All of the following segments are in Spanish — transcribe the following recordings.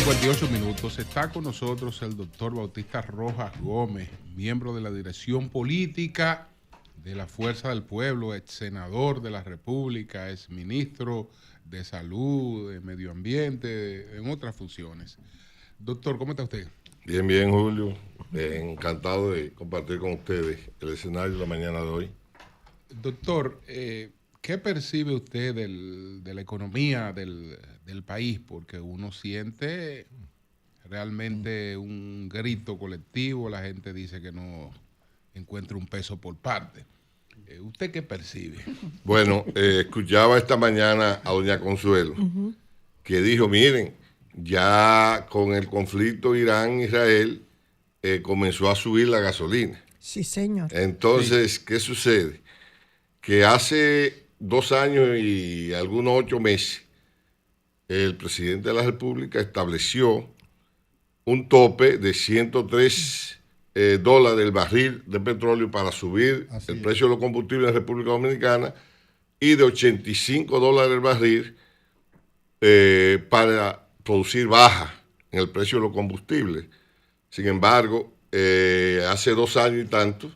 7:58. Está con nosotros el doctor Bautista Rojas Gómez, miembro de la dirección política de la Fuerza del Pueblo, ex senador de la República, ex ministro de Salud, de Medio Ambiente, en otras funciones. Doctor, ¿cómo está usted? Bien, bien, Julio. Encantado de compartir con ustedes el escenario de la mañana de hoy. Doctor, ¿qué percibe usted de la economía del país? Porque uno siente realmente un grito colectivo, la gente dice que no encuentra un peso por parte. ¿Usted qué percibe? Bueno, escuchaba esta mañana a doña Consuelo, que dijo, miren, ya con el conflicto Irán-Israel comenzó a subir la gasolina. Sí, señor. Entonces, sí. ¿Qué sucede? Que hace 2 años y algunos 8 meses, el presidente de la República estableció un tope de $103 el barril de petróleo para subir el precio de los combustibles en la República Dominicana y de $85 el barril para producir baja en el precio de los combustibles. Sin embargo, hace 2 años y tanto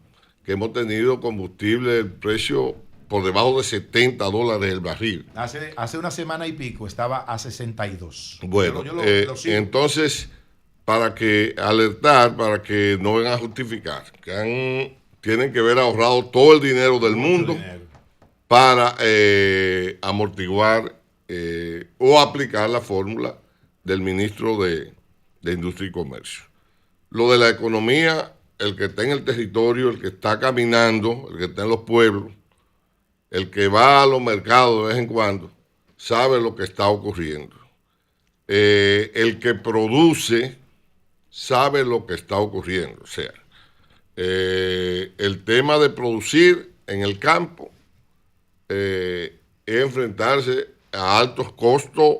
que hemos tenido combustible, el precio por debajo de $70 el barril. Hace una semana y pico estaba a 62. Bueno, entonces, para que alertar, para que no vengan a justificar, que tienen que haber ahorrado todo el dinero del mundo para amortiguar o aplicar la fórmula del ministro de Industria y Comercio. Lo de la economía, el que está en el territorio, el que está caminando, el que está en los pueblos, el que va a los mercados de vez en cuando, sabe lo que está ocurriendo. El que produce sabe lo que está ocurriendo. O sea, el tema de producir en el campo es enfrentarse a altos costos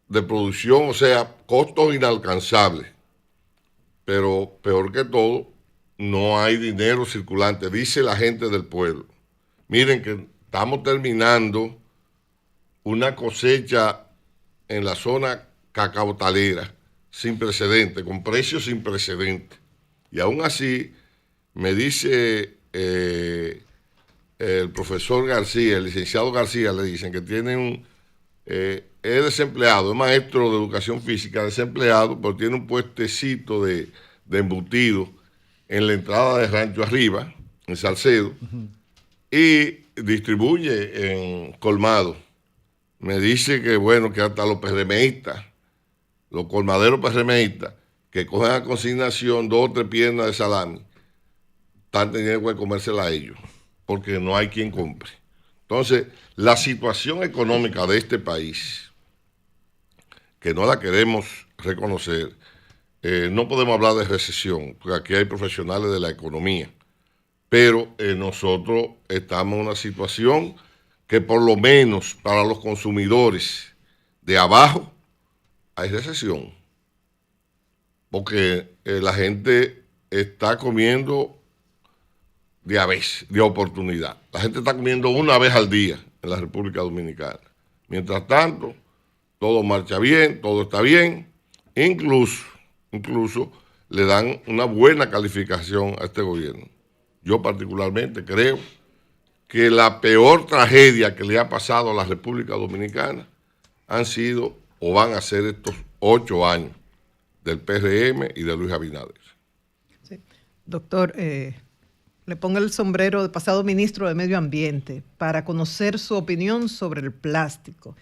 de producción, o sea, costos inalcanzables. Pero peor que todo, no hay dinero circulante, dice la gente del pueblo. Miren que estamos terminando una cosecha en la zona cacaotalera sin precedente, con precios sin precedente. Y aún así, me dice el profesor García, el licenciado García, le dicen que tiene es desempleado, es maestro de educación física, desempleado, pero tiene un puestecito de embutido en la entrada de Rancho Arriba, en Salcedo, y distribuye en colmado. Me dice que bueno, que hasta los PRMistas, los colmaderos PRMistas, que cogen a consignación 2 o 3 piernas de salami, están teniendo que comérsela a ellos, porque no hay quien compre. Entonces, la situación económica de este país, que no la queremos reconocer, no podemos hablar de recesión, porque aquí hay profesionales de la economía, pero nosotros estamos en una situación que por lo menos para los consumidores de abajo hay recesión, porque la gente está comiendo de a vez, de oportunidad. La gente está comiendo una vez al día en la República Dominicana. Mientras tanto, todo marcha bien, todo está bien, incluso le dan una buena calificación a este gobierno. Yo particularmente creo que la peor tragedia que le ha pasado a la República Dominicana han sido o van a ser estos 8 años del PRM y de Luis Abinader. Sí. Doctor, le pongo el sombrero de pasado ministro de Medio Ambiente para conocer su opinión sobre el plástico,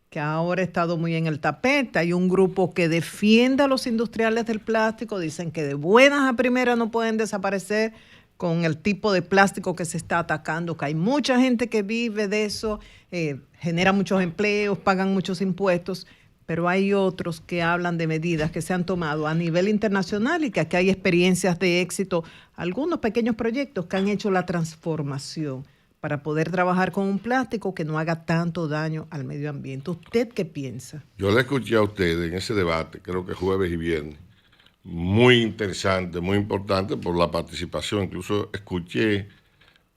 que ahora ha estado muy en el tapete. Hay un grupo que defiende a los industriales del plástico, dicen que de buenas a primeras no pueden desaparecer con el tipo de plástico que se está atacando, que hay mucha gente que vive de eso, genera muchos empleos, pagan muchos impuestos, pero hay otros que hablan de medidas que se han tomado a nivel internacional y que aquí hay experiencias de éxito, algunos pequeños proyectos que han hecho la transformación para poder trabajar con un plástico que no haga tanto daño al medio ambiente. ¿Usted qué piensa? Yo le escuché a usted en ese debate, creo que jueves y viernes, muy interesante, muy importante por la participación. Incluso escuché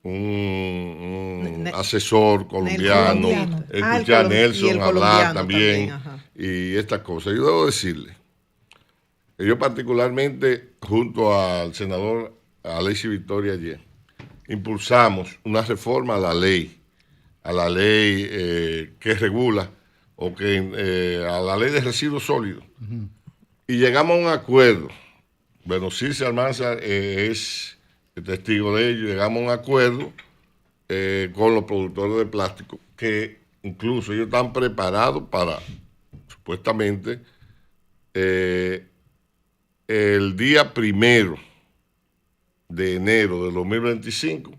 un asesor colombiano, escuché a Nelson hablar también y estas cosas. Yo debo decirle yo particularmente, junto al senador Alexis Victoria ayer, impulsamos una reforma a la ley que regula a la ley de residuos sólidos. Y llegamos a un acuerdo. Bueno, Circe Almanza es testigo de ello. Llegamos a un acuerdo con los productores de plástico, que incluso ellos están preparados para, supuestamente, el día 1 de enero de 2025,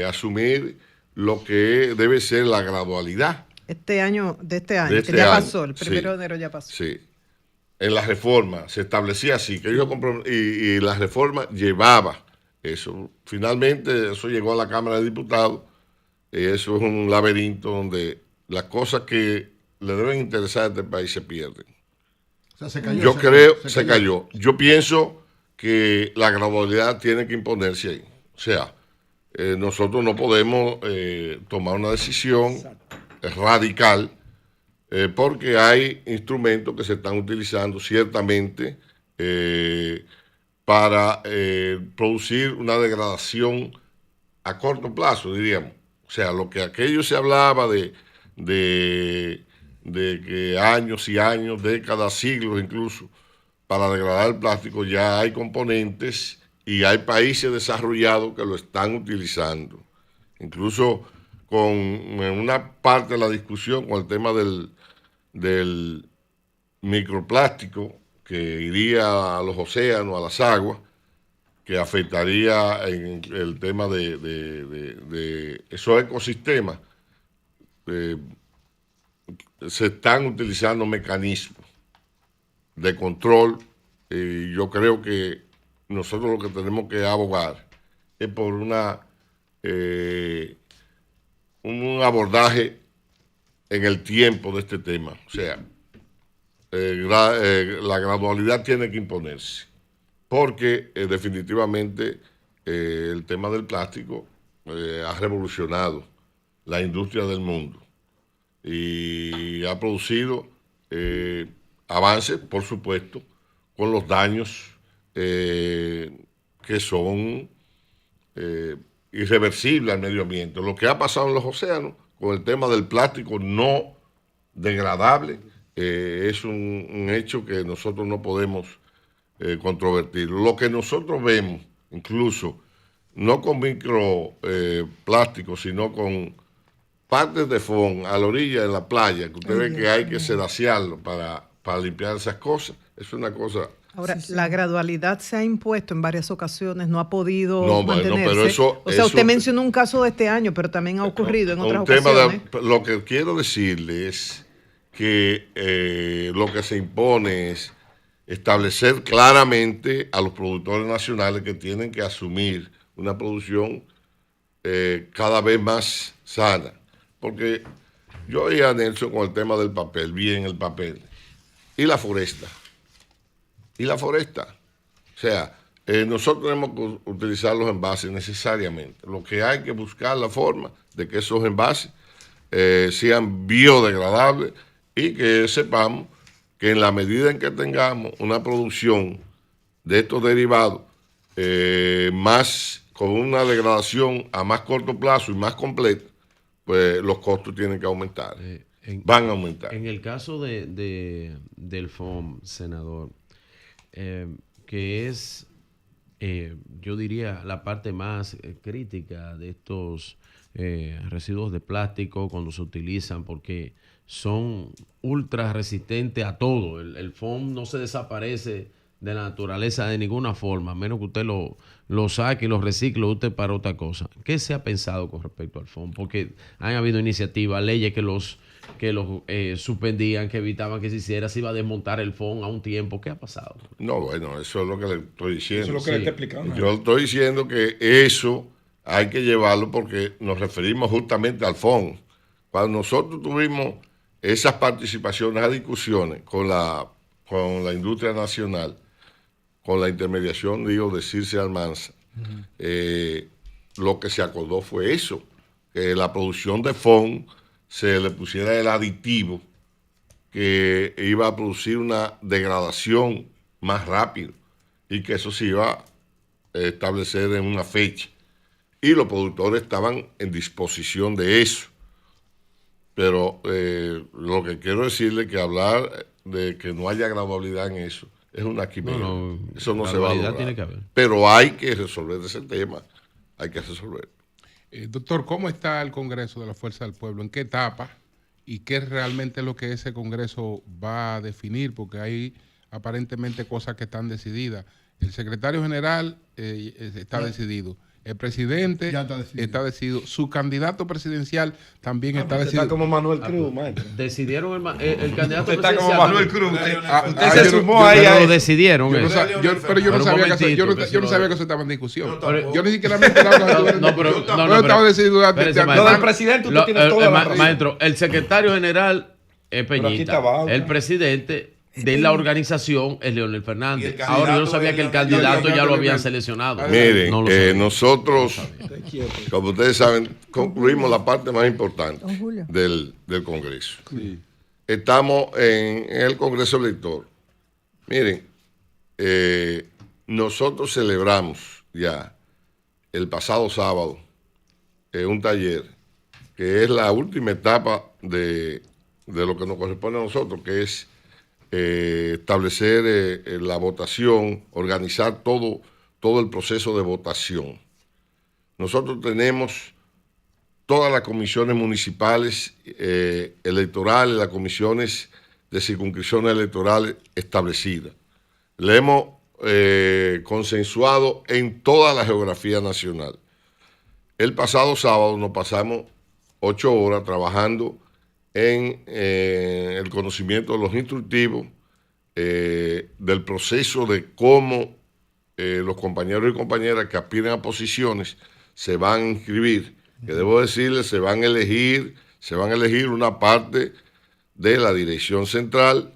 asumir lo que debe ser la gradualidad. De este año, que ya pasó, el 1 sí, de enero ya pasó. Sí. En la reforma se establecía así, que ellos y la reforma llevaba eso. Finalmente eso llegó a la Cámara de Diputados, y eso es un laberinto donde las cosas que le deben interesar a este país se pierden. O sea, se cayó. Se cayó. Yo pienso que la gradualidad tiene que imponerse ahí. O sea, nosotros no podemos tomar una decisión radical, porque hay instrumentos que se están utilizando ciertamente para producir una degradación a corto plazo, diríamos. O sea, lo que aquello se hablaba de que años y años, décadas, siglos incluso, para degradar el plástico, ya hay componentes y hay países desarrollados que lo están utilizando. Incluso en una parte de la discusión con el tema del microplástico que iría a los océanos, a las aguas, que afectaría en el tema de esos ecosistemas. Se están utilizando mecanismos de control, y yo creo que nosotros lo que tenemos que abogar es por un abordaje en el tiempo de este tema. O sea, la gradualidad tiene que imponerse, porque definitivamente el tema del plástico ha revolucionado la industria del mundo y ha producido avances, por supuesto, con los daños que son irreversibles al medio ambiente. Lo que ha pasado en los océanos con el tema del plástico no degradable es un hecho que nosotros no podemos controvertir. Lo que nosotros vemos, incluso, no con microplásticos, sino con partes de foam a la orilla de la playa, que usted ve que hay que sedaciarlo para limpiar esas cosas, es una cosa. Ahora, la gradualidad se ha impuesto en varias ocasiones, no ha podido mantenerse. Bueno, pero eso, o sea, usted mencionó un caso de este año, pero también ha ocurrido en otras ocasiones. Lo que quiero decirle es que lo que se impone es establecer claramente a los productores nacionales que tienen que asumir una producción cada vez más sana. Porque yo oí a Nelson con el tema del papel, bien el papel, y la foresta. O sea, nosotros tenemos que utilizar los envases necesariamente. Lo que hay que buscar la forma de que esos envases sean biodegradables y que sepamos que en la medida en que tengamos una producción de estos derivados más con una degradación a más corto plazo y más completa, pues los costos tienen que aumentar, van a aumentar. En el caso del FOM, senador, que es, yo diría, la parte más crítica de estos residuos de plástico cuando se utilizan, porque son ultra resistentes a todo. El FOM no se desaparece de la naturaleza de ninguna forma, a menos que usted lo saque y lo recicle usted para otra cosa. ¿Qué se ha pensado con respecto al FOM? Porque han habido iniciativas, leyes que los suspendían, que evitaban que se hiciera, se iba a desmontar el FOM a un tiempo. ¿Qué ha pasado? No, bueno, eso es lo que le estoy diciendo. Eso es lo que le está explicando. Yo estoy diciendo que eso hay que llevarlo porque nos referimos justamente al FOM. Cuando nosotros tuvimos esas participaciones, esas discusiones con la industria nacional, con la intermediación, de Circe Almanza, lo que se acordó fue eso, que la producción de FOM se le pusiera el aditivo que iba a producir una degradación más rápido y que eso se iba a establecer en una fecha. Y los productores estaban en disposición de eso. Pero lo que quiero decirle es que hablar de que no haya gradualidad en eso es una quimera. Eso no se va a lograr. Tiene que haber. Pero hay que resolver ese tema. Hay que resolver. Doctor, ¿cómo está el Congreso de la Fuerza del Pueblo? ¿En qué etapa? ¿Y qué es realmente lo que ese Congreso va a definir? Porque hay aparentemente cosas que están decididas. El secretario general está decidido. El presidente está decidido. Su candidato presidencial también está decidido. Está como Manuel Cruz, maestro. Decidieron el candidato Usted está presidencial. como Manuel Cruz. Usted se yo sumó no- ahí. Pero lo decidieron. Pero yo no un sabía que eso, momentito, yo no que sabía si que eso estaba en discusión. tampoco. Yo ni siquiera me enteraba. No, estaba decidido. espérese, Lo del presidente, usted tiene toda la razón. Maestro, el secretario general es Pero aquí Peñita. está Bauta. El presidente de la organización es Leonel Y Fernández. el Ahora yo no candidato sabía es que el Leonel candidato Fernández. ya lo habían seleccionado. Miren, No lo sabía. nosotros, como ustedes saben, concluimos la parte más importante del Congreso. Estamos en el Congreso elector. Miren, nosotros celebramos ya el pasado sábado un taller que es la última etapa de lo que nos corresponde a nosotros, que es establecer la votación, organizar todo el proceso de votación. Nosotros tenemos todas las comisiones municipales electorales, las comisiones de circunscripciones electorales establecidas. Le hemos consensuado en toda la geografía nacional. El pasado sábado nos pasamos 8 horas trabajando en el conocimiento de los instructivos, del proceso de cómo los compañeros y compañeras que aspiren a posiciones se van a inscribir, que debo decirles, se van a elegir una parte de la dirección central,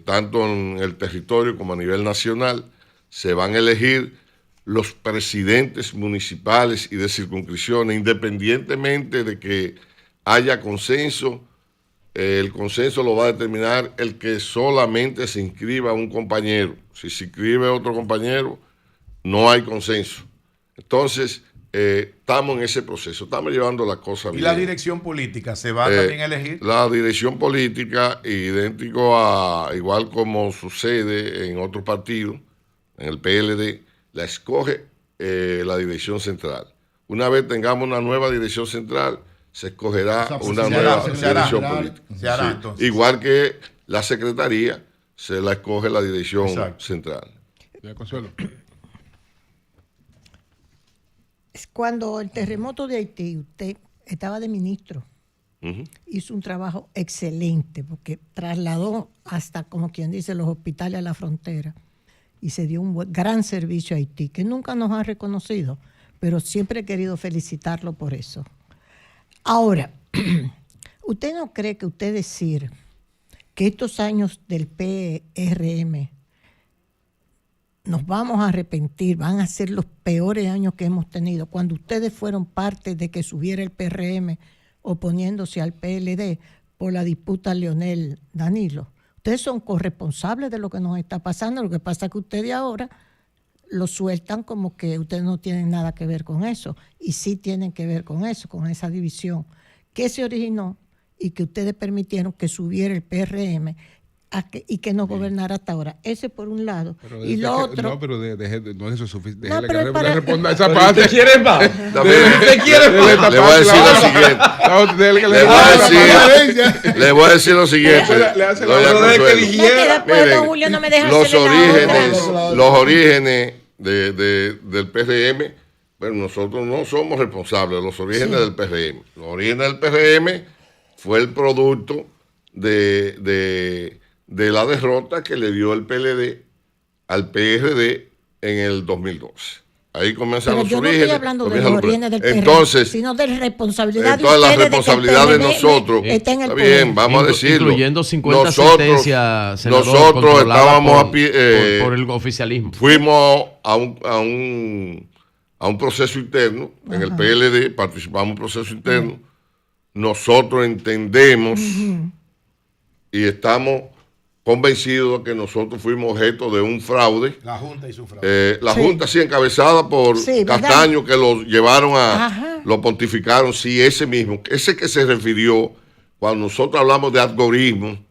tanto en el territorio como a nivel nacional. Se van a elegir los presidentes municipales y de circunscripciones, independientemente de que haya consenso. El consenso lo va a determinar el que solamente se inscriba un compañero. Si se inscribe otro compañero, no hay consenso. Entonces, estamos en ese proceso, estamos llevando la cosa bien. ¿Y la dirección política se va también a elegir? La dirección política, idéntico a, igual como sucede en otros partidos, en el PLD, la escoge la dirección central. Una vez tengamos una nueva dirección central, se escogerá una nueva dirección política. Se hará, Sí. entonces. Igual que la secretaría, se la escoge la dirección central. Ya, Consuelo. Cuando el terremoto de Haití, usted estaba de ministro, hizo un trabajo excelente porque trasladó hasta, como quien dice, los hospitales a la frontera y se dio un gran servicio a Haití, que nunca nos ha reconocido, pero siempre he querido felicitarlo por eso. Ahora, ¿usted no cree que usted decir que estos años del PRM nos vamos a arrepentir, van a ser los peores años que hemos tenido, cuando ustedes fueron parte de que subiera el PRM oponiéndose al PLD por la disputa Leonel Danilo? Ustedes son corresponsables de lo que nos está pasando, lo que pasa es que ustedes ahora lo sueltan como que ustedes no tienen nada que ver con eso, y sí tienen que ver con eso, con esa división que se originó y que ustedes permitieron que subiera el PRM y que no gobernara hasta ahora. Ese por un lado. Pero Y lo otro... No, pero no es eso suficiente. No, Déjele pero que para- responda esa Pero parte. ¿usted quiere más? ¿Usted quiere más? Le voy a decir lo siguiente. Le voy a decir lo siguiente. Le hace la Doña Pero desde que Consuelo. Es que después Miren, don Julio no me deja los hacerle la otra. orígenes del PRM, bueno, nosotros no somos responsables de los orígenes del PRM. Los orígenes del PRM fue el producto de la derrota que le dio el PLD al PRD en el 2012. Ahí comienzan Pero los yo no orígenes. estoy hablando de los comienzan los orígenes del PRM, Entonces, sino de la responsabilidad de entonces la ustedes responsabilidad de que el PRM nosotros, esté en el está poder. bien, vamos a decirlo. Incluyendo 50 nosotros, sentencias, senador, nosotros controladas estábamos por el oficialismo. fuimos a un proceso interno en el PLD, participamos en un proceso interno. Nosotros entendemos y estamos convencidos de que nosotros fuimos objeto de un fraude. La Junta hizo un fraude. La Junta, sí, encabezada por Castaño, que lo llevaron lo pontificaron, sí, ese mismo. Ese que se refirió cuando nosotros hablamos de algoritmo,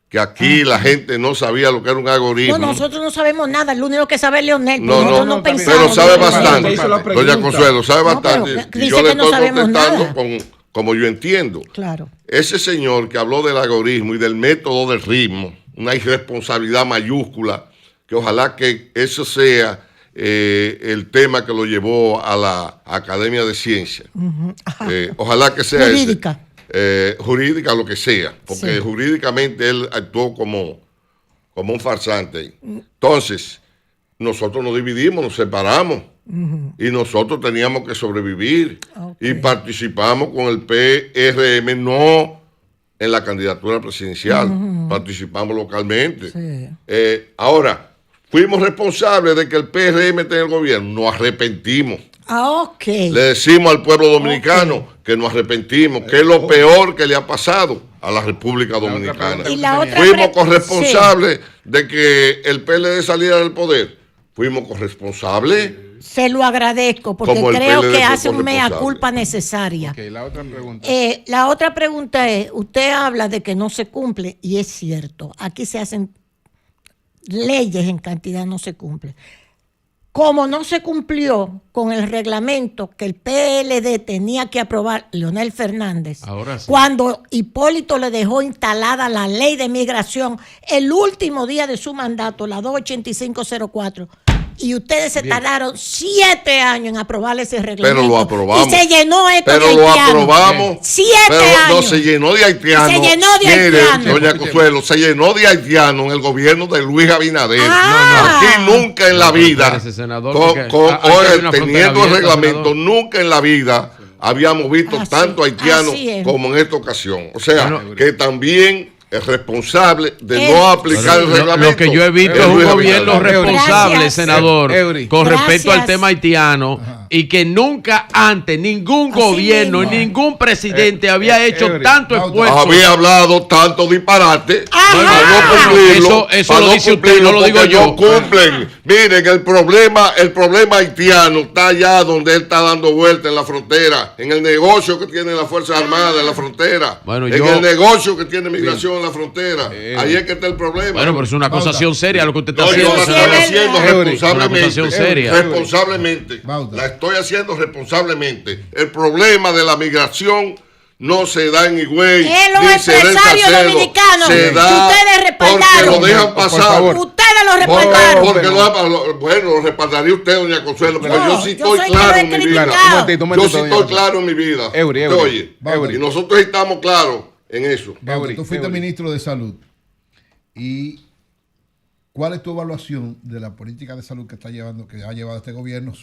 que aquí la gente no sabía lo que era un algoritmo. No, nosotros no sabemos nada, lo único que sabe es Leonel. No, pensamos. Pero sabe bastante. Doña Consuelo, sabe bastante. Dice yo le que no estoy sabemos contestando nada. como yo entiendo. Claro. Ese señor que habló del algoritmo y del método del ritmo, una irresponsabilidad mayúscula, que ojalá que eso sea el tema que lo llevó a la Academia de Ciencias. Ojalá que sea jurídica. Jurídica, lo que sea, porque jurídicamente él actuó como un farsante. Entonces, nosotros nos dividimos, nos separamos, y nosotros teníamos que sobrevivir, y participamos con el PRM, no en la candidatura presidencial, participamos localmente. Sí. Ahora, fuimos responsables de que el PRM esté en el gobierno, nos arrepentimos. Le decimos al pueblo dominicano que nos arrepentimos, que es lo peor que le ha pasado a la República Dominicana. Fuimos corresponsables de que el PLD saliera del poder. Fuimos corresponsables. Se lo agradezco porque creo que hace un mea culpa necesaria. Okay, la otra pregunta. La otra pregunta es, usted habla de que no se cumple y es cierto. Aquí se hacen leyes en cantidad, no se cumple. Como no se cumplió con el reglamento que el PLD tenía que aprobar Leonel Fernández, cuando Hipólito le dejó instalada la ley de migración el último día de su mandato, la 28504, y ustedes se tardaron 7 años en aprobar ese reglamento. Pero lo aprobamos. Y se llenó esto de haitianos. Pero lo aprobamos. 7 años. No, se llenó de haitianos. Se llenó de haitianos. Doña Consuelo, se llenó de haitianos en el gobierno de Luis Abinader. Aquí nunca en la vida, teniendo el reglamento, nunca en la vida habíamos visto tanto haitianos como en esta ocasión. O sea, que también es responsable de no aplicar el reglamento. Lo que yo he visto es un gobierno responsable, senador, con respecto al tema haitiano, y que nunca antes ningún gobierno, ningún presidente había hecho tanto esfuerzo. Había hablado tanto disparate para no cumplirlo. Eso lo dice usted, no lo digo yo. No cumplen. Miren, el problema haitiano está allá donde él está dando vueltas en la frontera, en el negocio que tiene las Fuerzas Armadas en la frontera, en el negocio que tiene migración en la frontera. Ahí es que está el problema. Bueno, pero es una acusación seria lo que usted está haciendo. Yo la estoy haciendo responsablemente. Responsablemente. La estoy haciendo responsablemente. El problema de la migración no se da en Higüey. Los empresarios dominicanos, se da ustedes respaldaron. Porque lo dejan pasar. Ustedes lo respaldaron. Bueno, lo respaldaría usted, doña Consuelo, pero yo sí estoy claro en mi vida. Yo sí estoy claro en mi vida. Oye, y nosotros estamos claros en eso. Tú fuiste ministro de Salud. ¿Y cuál es tu evaluación de la política de salud que ha llevado este gobierno?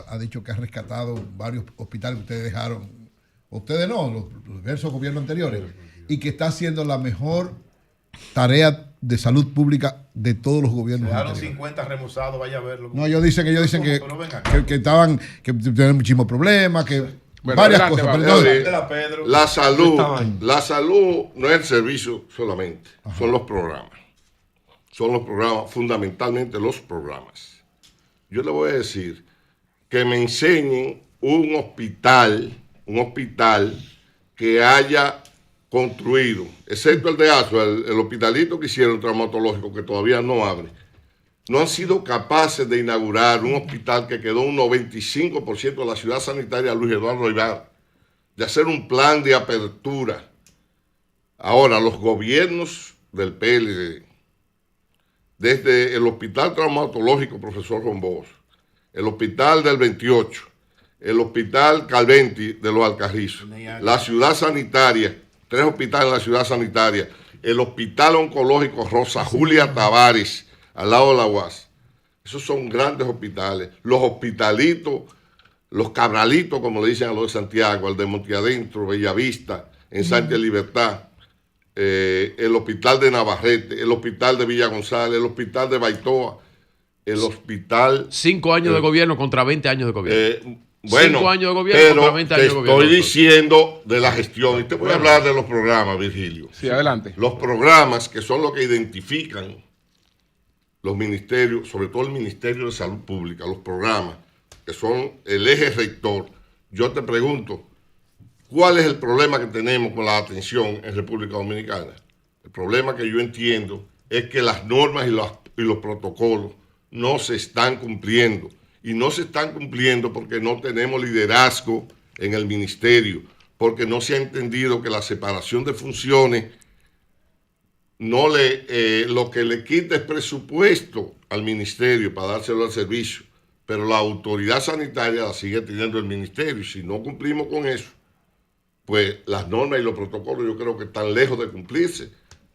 Ha dicho que ha rescatado varios hospitales que ustedes dejaron. Ustedes no, los diversos gobiernos anteriores. Y que está haciendo la mejor tarea de salud pública de todos los gobiernos. Dejaron 50 remozados, vaya a verlo. No, ellos dicen que tenían muchísimos problemas, que varias cosas. La salud no es el servicio solamente, son los programas. Son los programas, fundamentalmente los programas. Yo le voy a decir que me enseñen un hospital que haya construido, excepto el de Azua, el hospitalito que hicieron traumatológico, que todavía no abre, no han sido capaces de inaugurar un hospital que quedó un 95% de la ciudad sanitaria Luis Eduardo Ibar, de hacer un plan de apertura. Ahora, los gobiernos del PLD, desde el hospital traumatológico Profesor Rombós, el hospital del 28, el hospital Calventi de los Alcarrizos, la ciudad sanitaria, 3 hospitales en la ciudad sanitaria, el hospital oncológico Rosa Julia Tavares, al lado de la UAS. Esos son grandes hospitales. Los hospitalitos, los cabralitos, como le dicen a los de Santiago, el de Monteadentro, Bellavista, en Santa Libertad, el hospital de Navarrete, el hospital de Villa González, el hospital de Baitoa, el hospital... 5 años de gobierno contra 20 años de gobierno. Bueno, 5 años de gobierno contra 20 años de gobierno. Estoy diciendo de la gestión y te voy a hablar de los programas, Virgilio. Sí, adelante. Los programas que son los que identifican los ministerios, sobre todo el Ministerio de Salud Pública, los programas que son el eje rector. Yo te pregunto, ¿cuál es el problema que tenemos con la atención en República Dominicana? El problema que yo entiendo es que las normas y los protocolos no se están cumpliendo. Y no se están cumpliendo porque no tenemos liderazgo en el ministerio, porque no se ha entendido que la separación de funciones lo que le quita es presupuesto al ministerio para dárselo al servicio, pero la autoridad sanitaria la sigue teniendo el ministerio, y si no cumplimos con eso, pues las normas y los protocolos yo creo que están lejos de cumplirse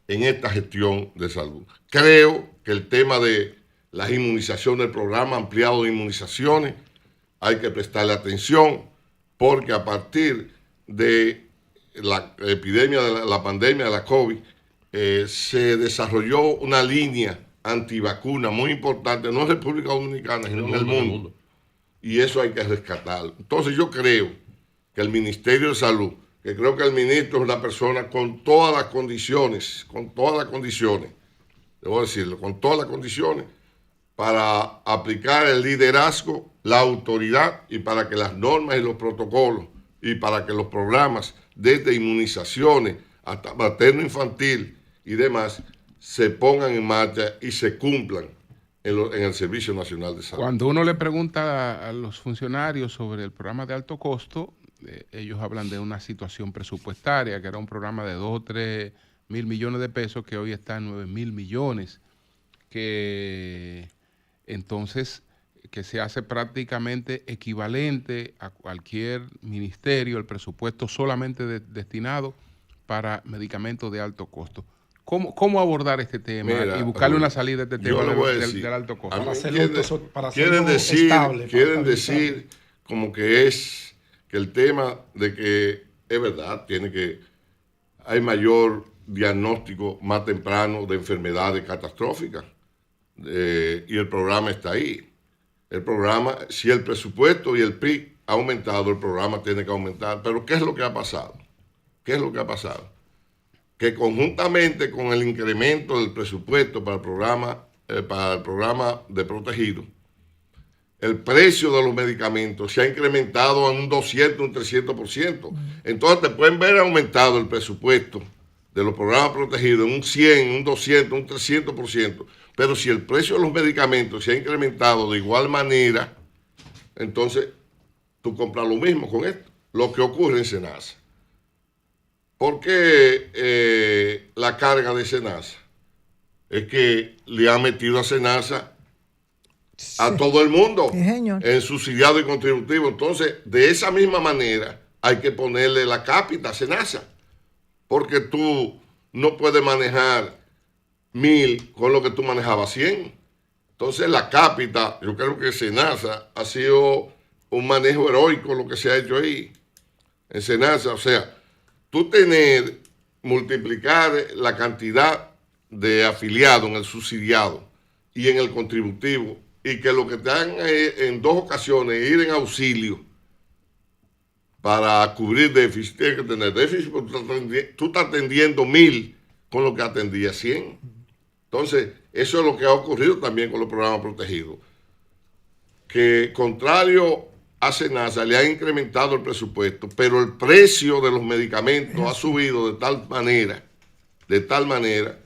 en esta gestión de salud. Creo que el tema de las inmunizaciones, el programa ampliado de inmunizaciones, hay que prestarle atención, porque a partir de la epidemia, de la pandemia de la COVID, se desarrolló una línea antivacuna muy importante, no en República Dominicana, sino en el mundo. Y eso hay que rescatarlo. Entonces yo creo que el Ministerio de Salud, que creo que el ministro es una persona con todas las condiciones, debo decirlo, con todas las condiciones, para aplicar el liderazgo, la autoridad y para que las normas y los protocolos y para que los programas desde inmunizaciones hasta materno-infantil y demás se pongan en marcha y se cumplan en el Servicio Nacional de Salud. Cuando uno le pregunta a los funcionarios sobre el programa de alto costo, ellos hablan de una situación presupuestaria, que era un programa de 2 o 3 mil millones de pesos, que hoy está en 9 mil millones, que entonces que se hace prácticamente equivalente a cualquier ministerio, el presupuesto solamente destinado para medicamentos de alto costo. ¿Cómo abordar este tema? Mira, y buscarle una salida a este tema del alto costo? Quieren decir como que el tema de que es verdad, hay mayor diagnóstico más temprano de enfermedades catastróficas, y el programa está ahí. El programa, si el presupuesto y el PIB ha aumentado, el programa tiene que aumentar. Pero ¿qué es lo que ha pasado? Que conjuntamente con el incremento del presupuesto para el programa de protegido, el precio de los medicamentos se ha incrementado en un 200, un 300%. Entonces te pueden ver aumentado el presupuesto de los programas protegidos en un 100, un 200, un 300%. Pero si el precio de los medicamentos se ha incrementado de igual manera, entonces tú compras lo mismo con esto. Lo que ocurre en SENASA. ¿Por qué la carga de SENASA? Es que le ha metido a SENASA a todo el mundo en subsidiado y contributivo. Entonces, de esa misma manera, hay que ponerle la cápita a SENASA. Porque tú no puedes manejar 1,000 con lo que tú manejabas 100. Entonces la cápita, yo creo que SENASA ha sido un manejo heroico lo que se ha hecho ahí en SENASA. O sea, tú multiplicar la cantidad de afiliados en el subsidiado y en el contributivo, y que lo que te dan en 2 ocasiones ir en auxilio para cubrir déficit, tienes que tener déficit porque tú estás atendiendo 1,000 con lo que atendía 100. Entonces, eso es lo que ha ocurrido también con los programas protegidos. Que contrario a SENASA le ha incrementado el presupuesto, pero el precio de los medicamentos ha subido de tal manera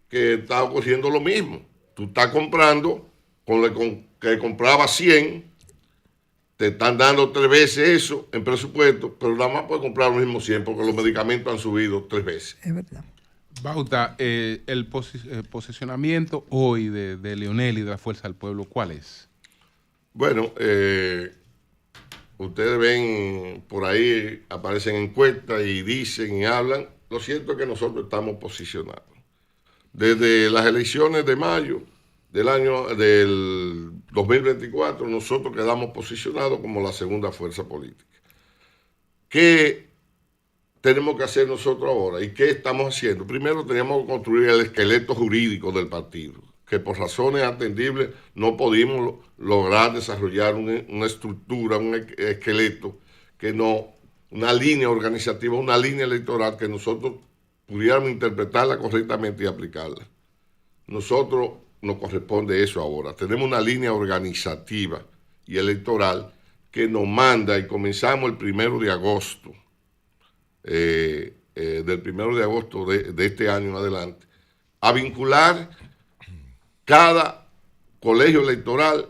que está ocurriendo lo mismo. Tú estás comprando que compraba 100, te están dando 3 veces eso en presupuesto, pero nada más puedes comprar los mismos 100 porque los medicamentos han subido 3 veces. Es verdad. Bauta, el posicionamiento hoy de Leonel y de la Fuerza del Pueblo, ¿cuál es? Bueno, ustedes ven por ahí, aparecen encuestas y dicen y hablan. Lo cierto es que nosotros estamos posicionados. Desde las elecciones de mayo del 2024, nosotros quedamos posicionados como la segunda fuerza política. ¿Qué tenemos que hacer nosotros ahora? ¿Y qué estamos haciendo? Primero teníamos que construir el esqueleto jurídico del partido, que por razones atendibles no pudimos lograr desarrollar una estructura, un esqueleto, una línea organizativa, una línea electoral que nosotros pudiéramos interpretarla correctamente y aplicarla. Nosotros nos corresponde eso ahora. Tenemos una línea organizativa y electoral que nos manda, y comenzamos el 1 de agosto, del 1 de agosto de este año en adelante, a vincular cada colegio electoral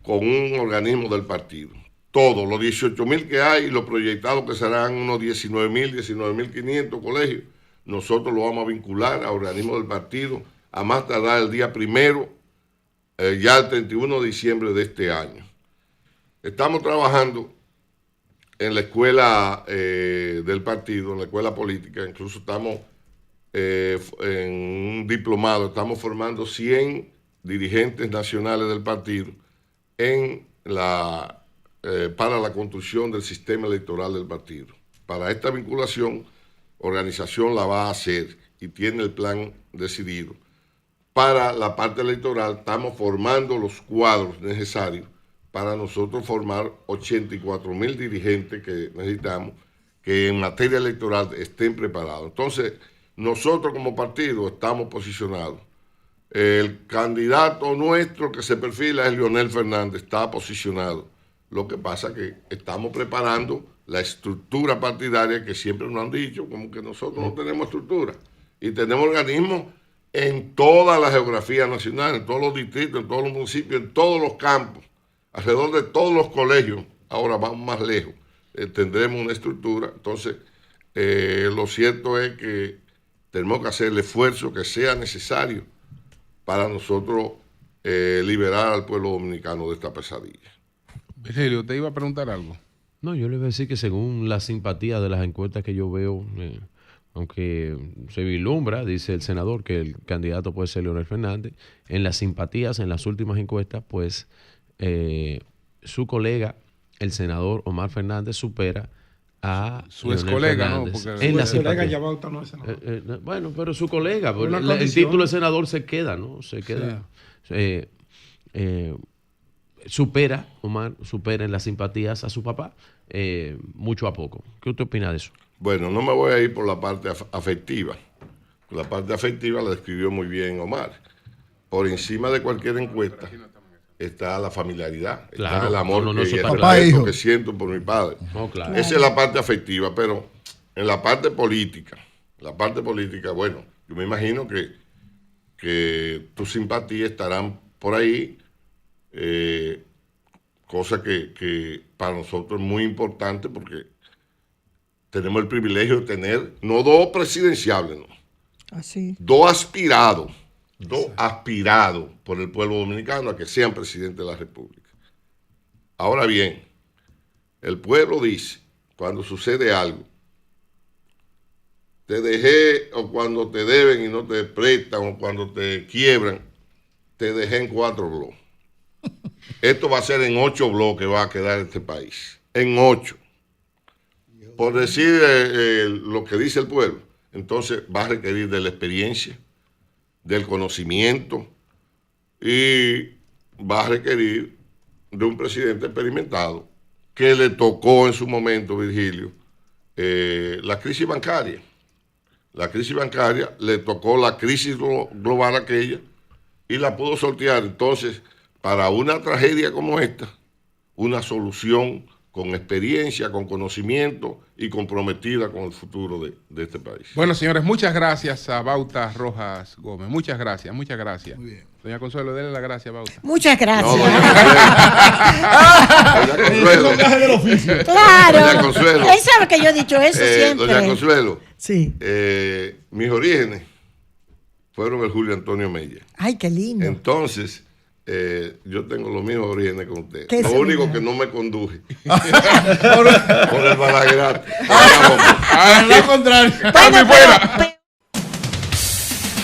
con un organismo del partido. Todos, los 18.000 que hay y los proyectados que serán unos 19.500 colegios, nosotros lo vamos a vincular a organismos del partido a más tardar el día 1, ya el 31 de diciembre de este año. Estamos trabajando en la escuela del partido, en la escuela política, incluso estamos en un diplomado, estamos formando 100 dirigentes nacionales del partido para la construcción del sistema electoral del partido. Para esta vinculación, organización la va a hacer y tiene el plan decidido. Para la parte electoral estamos formando los cuadros necesarios para nosotros formar 84.000 dirigentes que necesitamos que en materia electoral estén preparados. Entonces, nosotros como partido estamos posicionados. El candidato nuestro que se perfila es Leonel Fernández, está posicionado. Lo que pasa es que estamos preparando la estructura partidaria que siempre nos han dicho, como que nosotros no tenemos estructura. Y tenemos organismos en toda la geografía nacional, en todos los distritos, en todos los municipios, en todos los campos, alrededor de todos los colegios. Ahora vamos más lejos, tendremos una estructura. Entonces, lo cierto es que tenemos que hacer el esfuerzo que sea necesario para nosotros liberar al pueblo dominicano de esta pesadilla. Virgilio, ¿te iba a preguntar algo? No, yo le voy a decir que según la simpatía de las encuestas que yo veo, aunque se vislumbra, dice el senador, que el candidato puede ser Leonel Fernández, en las simpatías, en las últimas encuestas, pues su colega, el senador Omar Fernández, supera a su ex colega, ¿no? Porque su colega ya Bauta no es senador. Bueno, pero su colega, el título de senador se queda, ¿no? Se queda. Sí. Omar supera en las simpatías a su papá, mucho a poco. ¿Qué usted opina de eso? Bueno, no me voy a ir por la parte afectiva. La parte afectiva la describió muy bien Omar. Por encima de cualquier encuesta está la familiaridad, claro, está el amor que siento por mi padre. Claro. Esa es la parte afectiva, pero en la parte política, bueno, yo me imagino que tus simpatías estarán por ahí, cosa que para nosotros es muy importante porque tenemos el privilegio de tener no 2 presidenciables, no. Así. 2 aspirados. 2 aspirados por el pueblo dominicano a que sean presidente de la República. Ahora bien, el pueblo dice, cuando sucede algo, te dejé, o cuando te deben y no te prestan, o cuando te quiebran, te dejé en 4 bloques. Esto va a ser en 8 bloques, va a quedar este país. En 8. Por decir lo que dice el pueblo, entonces va a requerir de la experiencia, del conocimiento, y va a requerir de un presidente experimentado que le tocó en su momento, Virgilio, la crisis bancaria. La crisis bancaria le tocó la crisis global aquella y la pudo sortear. Entonces, para una tragedia como esta, una solución con experiencia, con conocimiento y comprometida con el futuro de este país. Bueno, señores, muchas gracias a Bauta Rojas Gómez. Muchas gracias, muchas gracias. Muy bien. Doña Consuelo, denle la gracia a Bauta. Muchas gracias. No, doña Consuelo. Claro. Doña Consuelo. Él sabe que yo he dicho eso siempre. Doña Consuelo. Sí. Mis orígenes fueron el Julio Antonio Mella. Ay, qué lindo. Entonces, yo tengo los mismos orígenes con usted. Lo único que no me conduje por el balaguerate. Al contrario. Bueno, pero